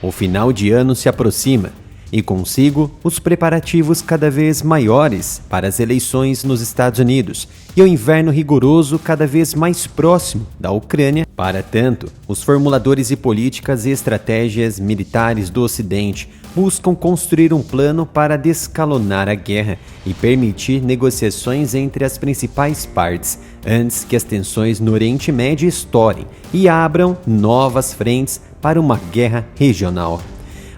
O final de ano se aproxima e consigo os preparativos cada vez maiores para as eleições nos Estados Unidos e o inverno rigoroso cada vez mais próximo da Ucrânia. Para tanto, os formuladores de políticas e estratégias militares do Ocidente buscam construir um plano para descalonar a guerra e permitir negociações entre as principais partes antes que as tensões no Oriente Médio estourem e abram novas frentes para uma guerra regional.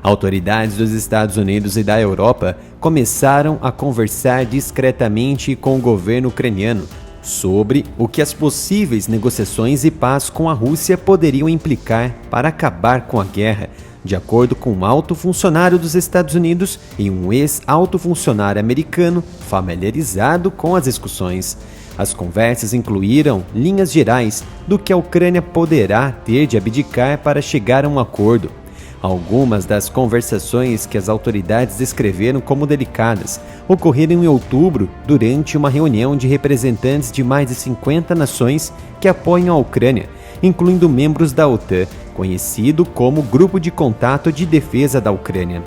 Autoridades dos Estados Unidos e da Europa começaram a conversar discretamente com o governo ucraniano sobre o que as possíveis negociações e paz com a Rússia poderiam implicar para acabar com a guerra, de acordo com um alto funcionário dos Estados Unidos e um ex-alto funcionário americano familiarizado com as discussões. As conversas incluíram linhas gerais do que a Ucrânia poderá ter de abdicar para chegar a um acordo. Algumas das conversações que as autoridades descreveram como delicadas ocorreram em outubro durante uma reunião de representantes de mais de 50 nações que apoiam a Ucrânia, incluindo membros da OTAN, conhecido como Grupo de Contato de Defesa da Ucrânia.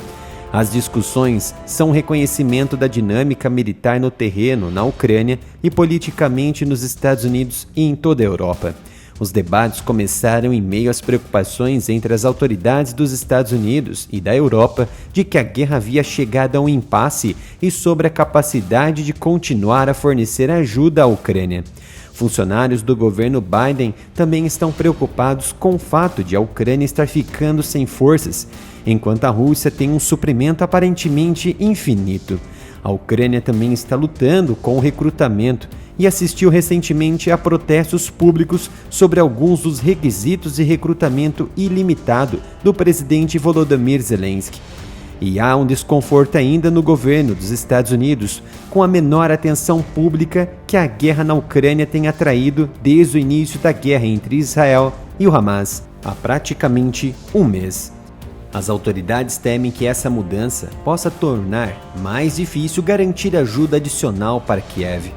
As discussões são um reconhecimento da dinâmica militar no terreno na Ucrânia e politicamente nos Estados Unidos e em toda a Europa. Os debates começaram em meio às preocupações entre as autoridades dos Estados Unidos e da Europa de que a guerra havia chegado a um impasse e sobre a capacidade de continuar a fornecer ajuda à Ucrânia. Funcionários do governo Biden também estão preocupados com o fato de a Ucrânia estar ficando sem forças, enquanto a Rússia tem um suprimento aparentemente infinito. A Ucrânia também está lutando com o recrutamento e assistiu recentemente a protestos públicos sobre alguns dos requisitos de recrutamento ilimitado do presidente Volodymyr Zelensky. E há um desconforto ainda no governo dos Estados Unidos com a menor atenção pública que a guerra na Ucrânia tem atraído desde o início da guerra entre Israel e o Hamas, há praticamente um mês. As autoridades temem que essa mudança possa tornar mais difícil garantir ajuda adicional para Kiev.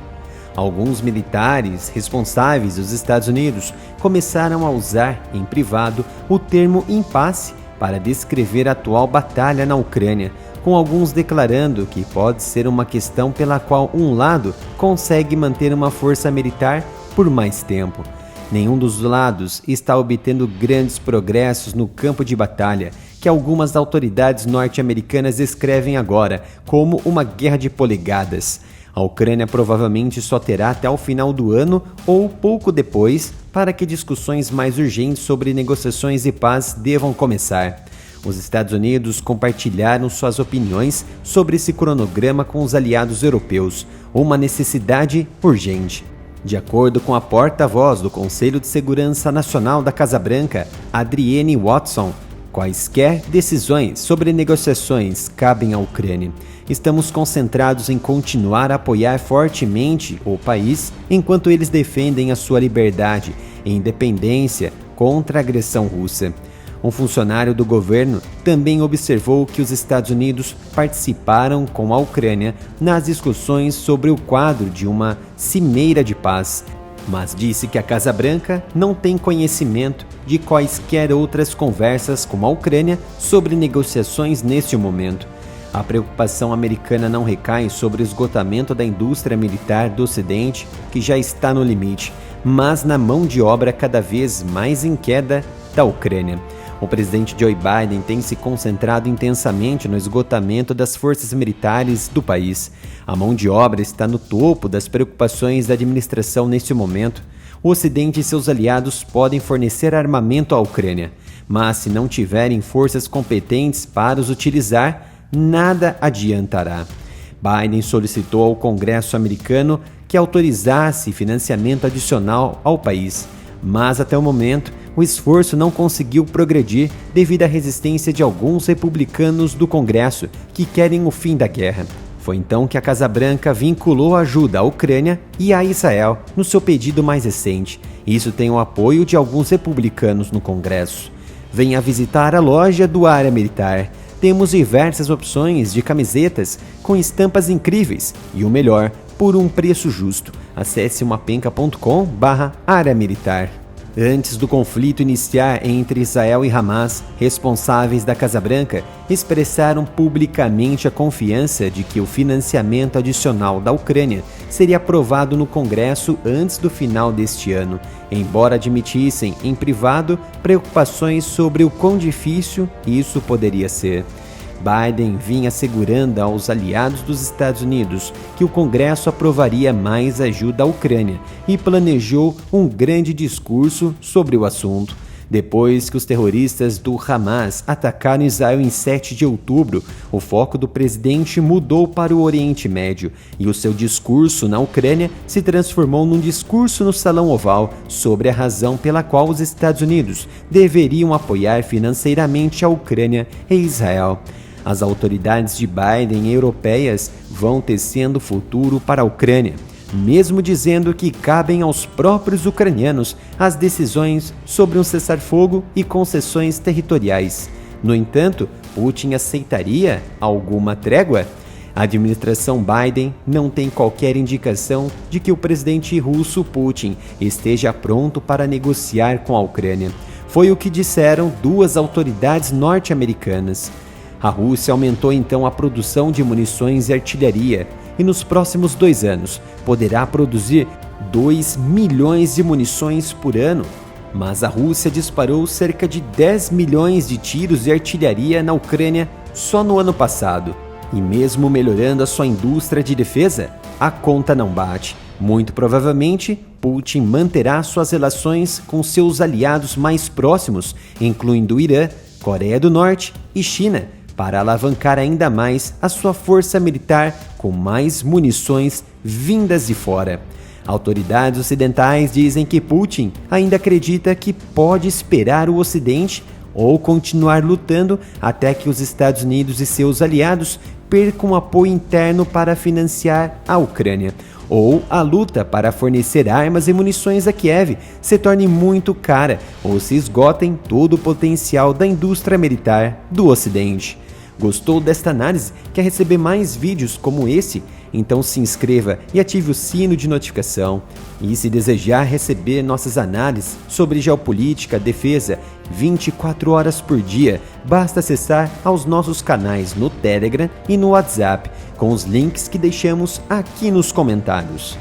Alguns militares responsáveis dos Estados Unidos começaram a usar em privado o termo impasse para descrever a atual batalha na Ucrânia, com alguns declarando que pode ser uma questão pela qual um lado consegue manter uma força militar por mais tempo. Nenhum dos lados está obtendo grandes progressos no campo de batalha, que algumas autoridades norte-americanas descrevem agora como uma guerra de polegadas. A Ucrânia provavelmente só terá até o final do ano ou pouco depois para que discussões mais urgentes sobre negociações de paz devam começar. Os Estados Unidos compartilharam suas opiniões sobre esse cronograma com os aliados europeus, uma necessidade urgente. De acordo com a porta-voz do Conselho de Segurança Nacional da Casa Branca, Adrienne Watson, quaisquer decisões sobre negociações cabem à Ucrânia. Estamos concentrados em continuar a apoiar fortemente o país enquanto eles defendem a sua liberdade e independência contra a agressão russa. Um funcionário do governo também observou que os Estados Unidos participaram com a Ucrânia nas discussões sobre o quadro de uma cimeira de paz, mas disse que a Casa Branca não tem conhecimento de quaisquer outras conversas com a Ucrânia sobre negociações neste momento. A preocupação americana não recai sobre o esgotamento da indústria militar do Ocidente, que já está no limite, mas na mão de obra cada vez mais em queda da Ucrânia. O presidente Joe Biden tem se concentrado intensamente no esgotamento das forças militares do país. A mão de obra está no topo das preocupações da administração neste momento. O Ocidente e seus aliados podem fornecer armamento à Ucrânia, mas se não tiverem forças competentes para os utilizar, nada adiantará. Biden solicitou ao Congresso americano que autorizasse financiamento adicional ao país, mas até o momento o esforço não conseguiu progredir devido à resistência de alguns republicanos do Congresso que querem o fim da guerra. Foi então que a Casa Branca vinculou a ajuda à Ucrânia e a Israel no seu pedido mais recente. Isso tem o apoio de alguns republicanos no Congresso. Venha visitar a loja do Área Militar. Temos diversas opções de camisetas com estampas incríveis e o melhor, por um preço justo. Acesse mapenca.com/área militar. Antes do conflito iniciar entre Israel e Hamas, responsáveis da Casa Branca expressaram publicamente a confiança de que o financiamento adicional da Ucrânia seria aprovado no Congresso antes do final deste ano, embora admitissem em privado preocupações sobre o quão difícil isso poderia ser. Biden vinha assegurando aos aliados dos Estados Unidos que o Congresso aprovaria mais ajuda à Ucrânia e planejou um grande discurso sobre o assunto. Depois que os terroristas do Hamas atacaram Israel em 7 de outubro, o foco do presidente mudou para o Oriente Médio e o seu discurso na Ucrânia se transformou num discurso no Salão Oval sobre a razão pela qual os Estados Unidos deveriam apoiar financeiramente a Ucrânia e Israel. As autoridades de Biden e europeias vão tecendo o futuro para a Ucrânia, mesmo dizendo que cabem aos próprios ucranianos as decisões sobre um cessar-fogo e concessões territoriais. No entanto, Putin aceitaria alguma trégua? A administração Biden não tem qualquer indicação de que o presidente russo Putin esteja pronto para negociar com a Ucrânia. Foi o que disseram duas autoridades norte-americanas. A Rússia aumentou então a produção de munições e artilharia e nos próximos 2 anos poderá produzir 2 milhões de munições por ano. Mas a Rússia disparou cerca de 10 milhões de tiros de artilharia na Ucrânia só no ano passado. E mesmo melhorando a sua indústria de defesa, a conta não bate. Muito provavelmente, Putin manterá suas relações com seus aliados mais próximos, incluindo o Irã, Coreia do Norte e China, para alavancar ainda mais a sua força militar com mais munições vindas de fora. Autoridades ocidentais dizem que Putin ainda acredita que pode esperar o Ocidente ou continuar lutando até que os Estados Unidos e seus aliados percam apoio interno para financiar a Ucrânia, ou a luta para fornecer armas e munições a Kiev se torne muito cara ou se esgotem todo o potencial da indústria militar do Ocidente. Gostou desta análise? Quer receber mais vídeos como esse? Então se inscreva e ative o sino de notificação. E se desejar receber nossas análises sobre geopolítica, defesa, 24 horas por dia, basta acessar aos nossos canais no Telegram e no WhatsApp, com os links que deixamos aqui nos comentários.